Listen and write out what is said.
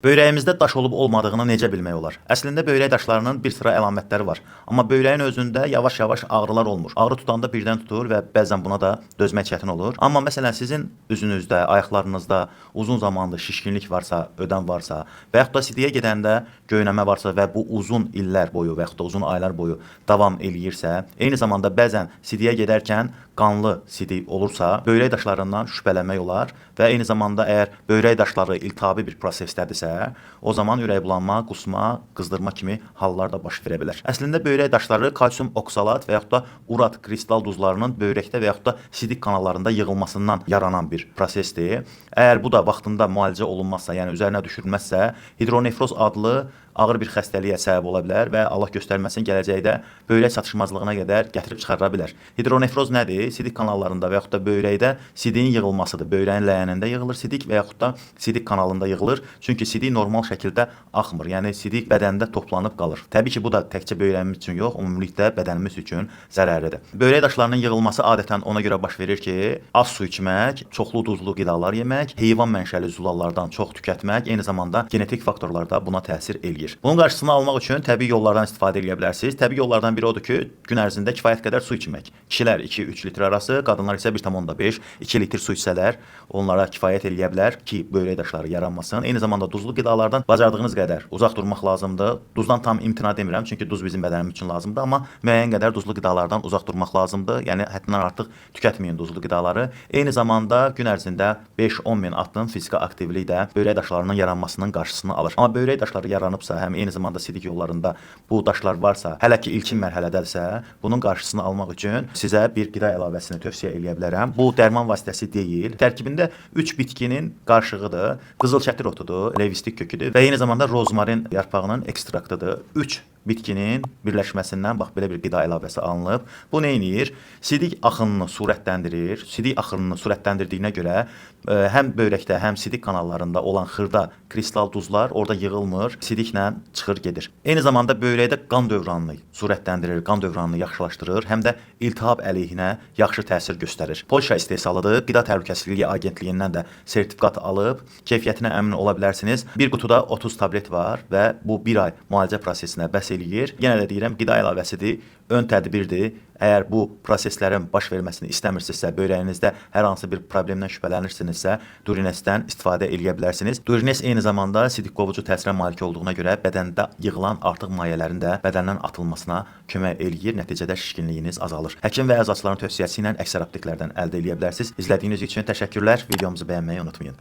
Böyrəyimizdə daş olub olmadığını necə bilmək olar? Əslində böyrək daşlarının bir sıra əlamətləri var. Amma böyrəyin özündə yavaş-yavaş ağrılar olmur. Ağrı tutanda birdən tutur və bəzən buna da dözmək çətin olur. Amma məsələn sizin üzünüzdə, ayaqlarınızda uzun zamanlı şişkinlik varsa, ödəm varsa və yaxud da sidiyə gedəndə göynəmə varsa və bu uzun illər boyu və yaxud da uzun aylar boyu davam eləyirsə, eyni zamanda bəzən sidiyə gedərkən qanlı sidik olursa, böyrək daşlarından şübhələnmək olar və eyni zamanda əgər böyrək daşları iltihabi bir prosesdədirsə, o zaman ürək bulanma, qusma, qızdırma kimi hallar da baş verə bilər. Əslində böyrək daşları kalsium oksalat və yaxud da urat kristal duzlarının böyrəkdə və yaxud da sidik kanallarında yığılmasından yaranan bir prosesdir. Əgər bu da vaxtında müalicə olunmazsa, yəni üzərinə düşürülməzsə, hidronefroz adlı ağır bir xəstəliyə səbəb ola bilər və Allah göstərməsin gələcəkdə böyrək çatışmazlığına qədər gətirib çıxara bilər. Hidronefroz nədir? Sidik kanallarında və yaxud da böyrəkdə sidiyin yığılmasıdır. Böyrəyin ləyənində yığılır sidik və yaxud da sidik kanalında yığılır. Çünki sidik normal şəkildə axmır. Yəni sidik bədəndə toplanıb qalır. Təbii ki, bu da təkcə böyrəyimiz üçün yox, ümumilikdə bədənimiz üçün zərərlidir. Böyrək daşlarının yığılması adətən ona görə baş verir ki, az su içmək, çoxlu duzlu qidalar yemək, heyvan mənşəli zülallardan çox tükətmək, eyni zamanda genetik faktorlar da buna təsir eləyir. Bunun qarşısını almaq üçün təbii yollardan istifadə edə bilərsiniz. Təbii yollardan biri odur ki, gün ərzində kifayət qədər su içmək. Kişilər 2-3 litr arası, qadınlar isə 1,5-2 litr su içsələr, onlara kifayət eləyə bilər ki, böyrək daşları yaranmasın. Eyni zamanda duzlu qidalardan bacardığınız qədər uzaq durmaq lazımdır. Duzdan tam imtina demirəm, çünki duz bizim bədənimiz üçün lazımdır, amma müəyyən qədər duzlu qidalardan uzaq durmaq lazımdır. Yəni həddindən artıq tükətməyin duzlu qidaları. Eyni zamanda gün ərzində 5-10 min addım fiziki aktivlik də böyrək daşlarının yaranmasının qarşısını alır. Amma böyrək daşları yaranıbsa, həm eyni zamanda sidik yollarında bu daşlar varsa, hələ ki ilkin mərhələdədirsə, bunun qarşısını almaq üçün sizə bir qida əlavəsini tövsiyə edə bilərəm. Bu dərman vasitəsi deyil. Tərkibində 3 bitkinin qarışığıdır. Qızıl çətir otudur, levistik köküdür və eyni zamanda rozmarin yarpağının ekstraktıdır. 3 bitkinin birləşməsindən bax belə bir qida əlavəsi alınıb. Bu nə edir? Sidik axınını sürətləndirir. Sidik axınını sürətləndirdiyinə görə həm böyrəkdə, həm sidik kanallarında olan xırda kristal duzlar orada yığılmır, sidiklə çıxır gedir. Eyni zamanda böyrəkdə qan dövranını sürətləndirir, qan dövranını yaxşılaşdırır, həm də iltihab əleyhinə yaxşı təsir göstərir. Polşa istehsalıdır. Qida Təhlükəsizliyi Agentliyindən də sertifikat alıb, keyfiyyətinə əmin ola bilərsiniz. Bir qutuda 30 tablet var və bu 1 ay müalicə prosesinə bəs eləyir. Yenə də deyirəm, qida əlavəsidir, ön tədbirdir. Əgər bu proseslərin baş verməsini istəmirsinizsə, böyrəyinizdə hər hansı bir problemdən şübhələnirsinizsə, Durinesdən istifadə edə bilərsiniz. Durines eyni zamanda sidik qovucu təsirə malik olduğuna görə bədəndə yığılan artıq mayələrin də bədəndən atılmasına kömək eləyir. Nəticədə şişkinliyiniz azalır. Həkim və əczaçıların tövsiyəsi ilə əksər apteklərdən əldə edə bilərsiniz. İzlədiyiniz üçün təşəkkürlər. Videomuzu bəyənməyi unutmayın.